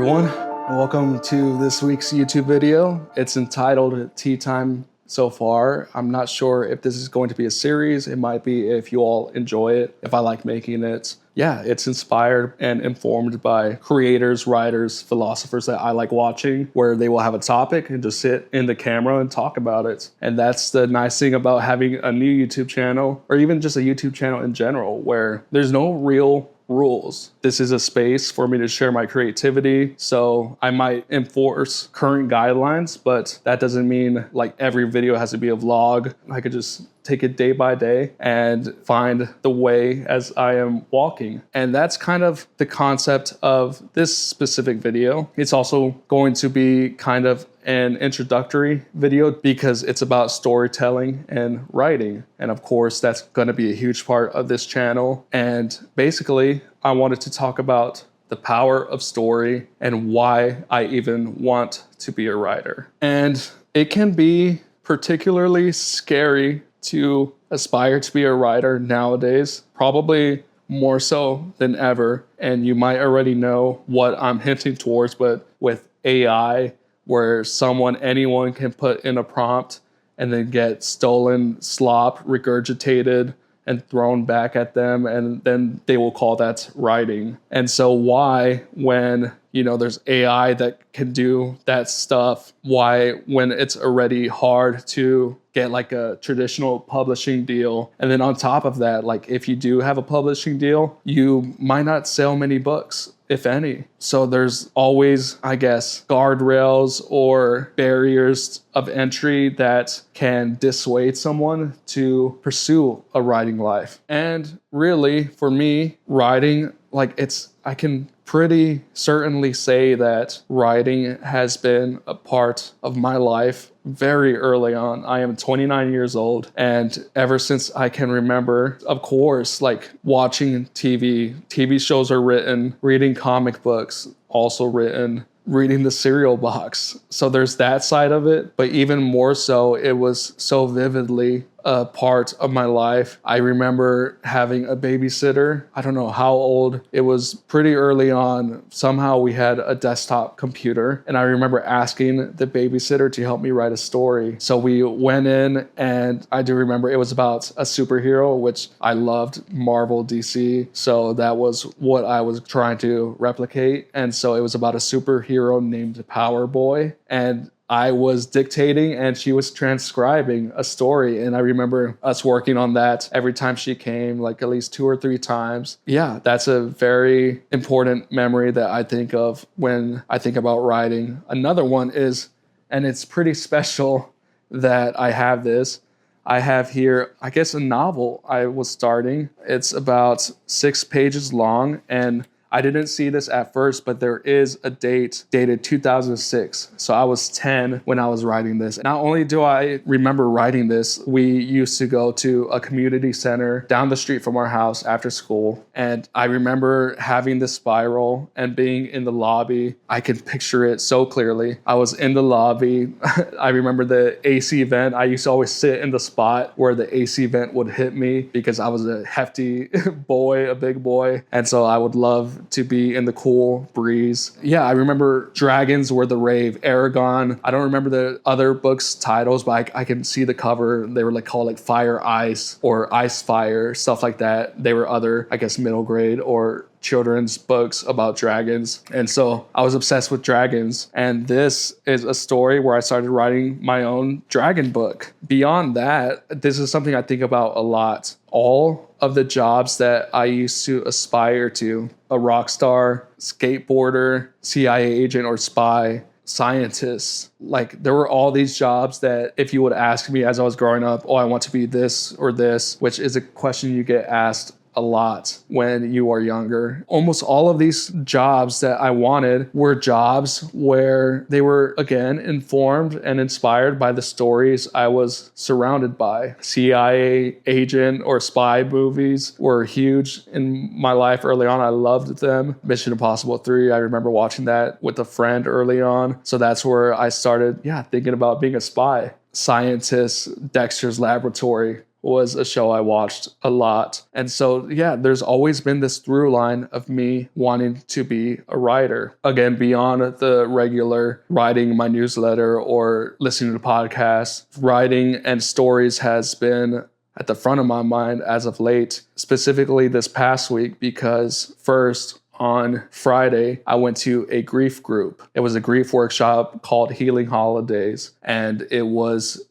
everyone. Welcome to this week's YouTube video. It's entitled Tea Time So Far. I'm not sure if this is going to be a series. It might be if you all enjoy it, if I like making it. Yeah, it's inspired and informed by creators, writers, philosophers that I like watching, where they will have a topic and just sit in the camera and talk about it. And that's the nice thing about having a new YouTube channel, or even just a YouTube channel in general, where there's no real rules. This is a space for me to share my creativity. So I might enforce current guidelines, but that doesn't mean like every video has to be a vlog. I could just take it day by day and find the way as I am walking. And that's kind of the concept of this specific video. It's also going to be kind of an introductory video because it's about storytelling and writing. And of course, that's going to be a huge part of this channel. And basically, I wanted to talk about the power of story and why I even want to be a writer. And it can be particularly scary to aspire to be a writer nowadays, probably more so than ever. And you might already know what I'm hinting towards, but with AI, where anyone can put in a prompt and then get stolen slop regurgitated and thrown back at them, and then they will call that writing. And so why, when there's AI that can do that stuff, why when it's already hard to get like a traditional publishing deal, and then on top of that, like if you do have a publishing deal, you might not sell many books, if any. So there's always, I guess, guardrails or barriers of entry that can dissuade someone to pursue a writing life. And really, for me, writing, I can pretty certainly say that writing has been a part of my life very early on. I am 29 years old, and ever since I can remember, of course, like watching TV shows are written, reading comic books also written, reading the cereal box. So there's that side of it, but even more so, it was so vividly a part of my life. I remember having a babysitter. I don't know how old. It was pretty early on. Somehow we had a desktop computer, and I remember asking the babysitter to help me write a story. So we went in, and I do remember it was about a superhero, which I loved, Marvel, DC. So that was what I was trying to replicate. And so it was about a superhero named Power Boy. And I was dictating and she was transcribing a story. And I remember us working on that every time she came, like at least 2 or 3 times. Yeah, that's a very important memory that I think of when I think about writing. Another one is, and it's pretty special that I have this, I have here, I guess, a novel I was starting. It's about 6 pages long, and I didn't see this at first, but there is a date dated 2006. So I was 10 when I was writing this. Not only do I remember writing this, we used to go to a community center down the street from our house after school. And I remember having the spiral and being in the lobby. I can picture it so clearly. I was in the lobby. I remember the AC vent. I used to always sit in the spot where the AC vent would hit me because I was a hefty boy, a big boy. And so I would love to be in the cool breeze. Yeah, I remember Dragons Were the Rave, Aragon. I don't remember the other books' titles, but I can see the cover. They were called Fire Ice or Ice Fire, stuff like that. They were other, I guess, middle grade or children's books about dragons. And so I was obsessed with dragons. And this is a story where I started writing my own dragon book. Beyond that, this is something I think about a lot. All of the jobs that I used to aspire to, a rock star, skateboarder, CIA agent or spy, scientist, there were all these jobs that if you would ask me as I was growing up, I want to be this or this, which is a question you get asked a lot when you are younger. Almost all of these jobs that I wanted were jobs where they were, again, informed and inspired by the stories I was surrounded by. CIA agent or spy movies were huge in my life early on. I loved them. Mission Impossible 3, I remember watching that with a friend early on. So that's where I started, thinking about being a spy. Scientist, Dexter's Laboratory was a show I watched a lot. And so, yeah, there's always been this through line of me wanting to be a writer. Again, beyond the regular writing my newsletter or listening to podcasts, writing and stories has been at the front of my mind as of late, specifically this past week, because first, on Friday, I went to a grief group. It was a grief workshop called Healing Holidays. And it was,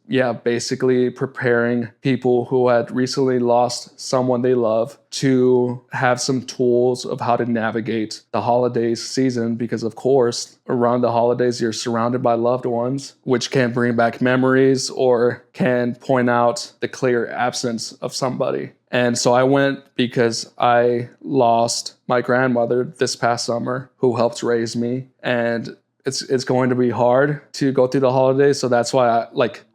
basically preparing people who had recently lost someone they love to have some tools of how to navigate the holidays season. Because of course, around the holidays, you're surrounded by loved ones, which can bring back memories or can point out the clear absence of somebody. And so I went because I lost my grandmother this past summer, who helped raise me. And it's going to be hard to go through the holidays. So that's why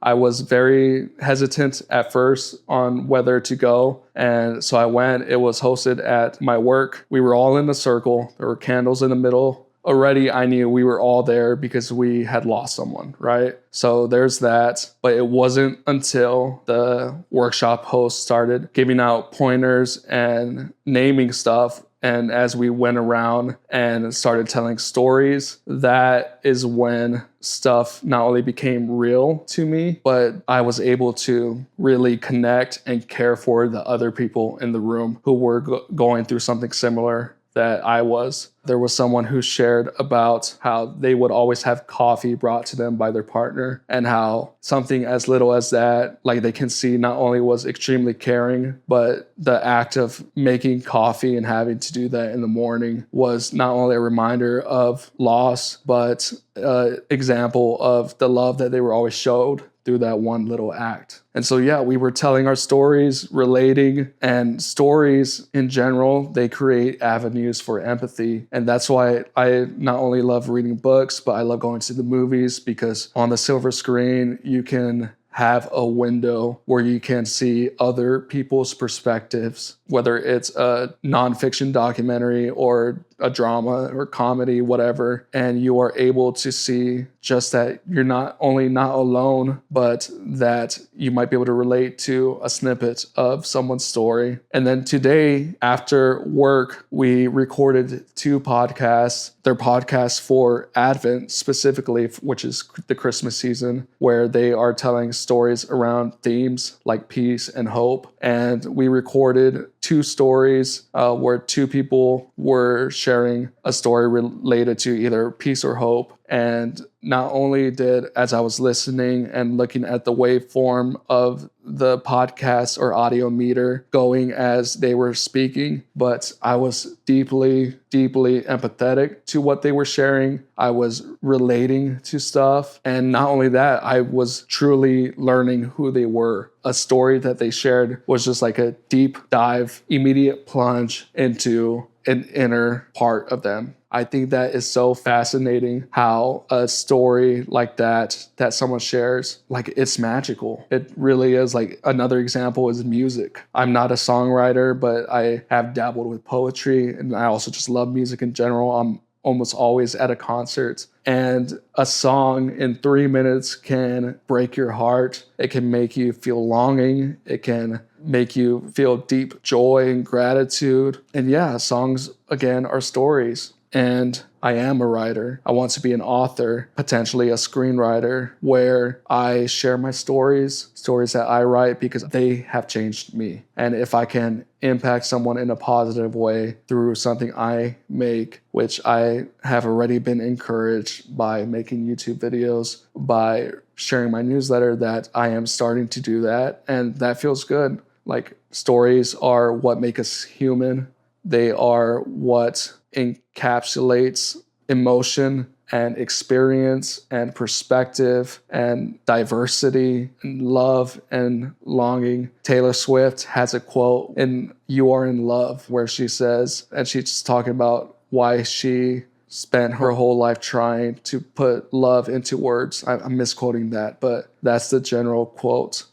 I was very hesitant at first on whether to go. And so I went. It was hosted at my work. We were all in a circle. There were candles in the middle. Already I knew we were all there because we had lost someone, right? So there's that. But it wasn't until the workshop host started giving out pointers and naming stuff, and as we went around and started telling stories, that is when stuff not only became real to me, but I was able to really connect and care for the other people in the room who were going through something similar that I was. There was someone who shared about how they would always have coffee brought to them by their partner, and how something as little as that, like they can see, not only was extremely caring, but the act of making coffee and having to do that in the morning was not only a reminder of loss, but an example of the love that they were always showed through that one little act. And so, we were telling our stories, relating, and stories in general, they create avenues for empathy. And that's why I not only love reading books, but I love going to the movies, because on the silver screen, you can have a window where you can see other people's perspectives, whether it's a nonfiction documentary or a drama or comedy, whatever. And you are able to see just that you're not only not alone, but that you might be able to relate to a snippet of someone's story. And then today, after work, we recorded 2 podcasts. They're podcasts for Advent specifically, which is the Christmas season, where they are telling stories around themes like peace and hope. And we recorded 2 stories where 2 people were sharing a story related to either peace or hope. And not only did, as I was listening and looking at the waveform of the podcast or audio meter going as they were speaking, but I was deeply, deeply empathetic to what they were sharing. I was relating to stuff. And not only that, I was truly learning who they were. A story that they shared was just like a deep dive, immediate plunge into an inner part of them. I think that is so fascinating how a story like that someone shares, like it's magical. It really is. Like another example is music. I'm not a songwriter, but I have dabbled with poetry, and I also just love music in general. I'm almost always at a concert, and a song in 3 minutes can break your heart. It can make you feel longing. It can make you feel deep joy and gratitude. And songs, again, are stories. And I am a writer. I want to be an author, potentially a screenwriter, where I share my stories that I write because they have changed me. And if I can impact someone in a positive way through something I make, which I have already been encouraged by making YouTube videos, by sharing my newsletter, that I am starting to do that. And that feels good. Like stories are what make us human. They are what encapsulates emotion and experience and perspective and diversity and love and longing. Taylor Swift has a quote in You Are in Love where she says, and she's talking about why she spent her whole life trying to put love into words. I'm misquoting that, but that's the general quote.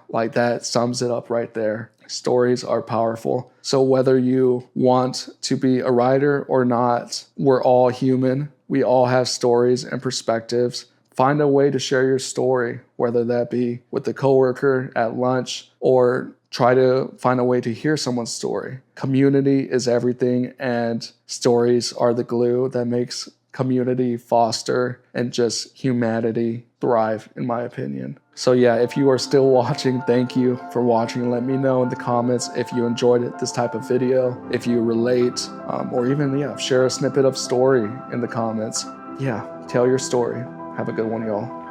Like that sums it up right there. Stories are powerful. So whether you want to be a writer or not, we're all human. We all have stories and perspectives find a way to share your story, whether that be with a coworker at lunch or try to find a way to hear someone's story. Community is everything, and stories are the glue that makes community foster and just humanity thrive, in my opinion. So yeah, if you are still watching, thank you for watching. Let me know in the comments if you enjoyed this type of video, if you relate, or even share a snippet of story in the comments. Yeah, tell your story. Have a good one, y'all.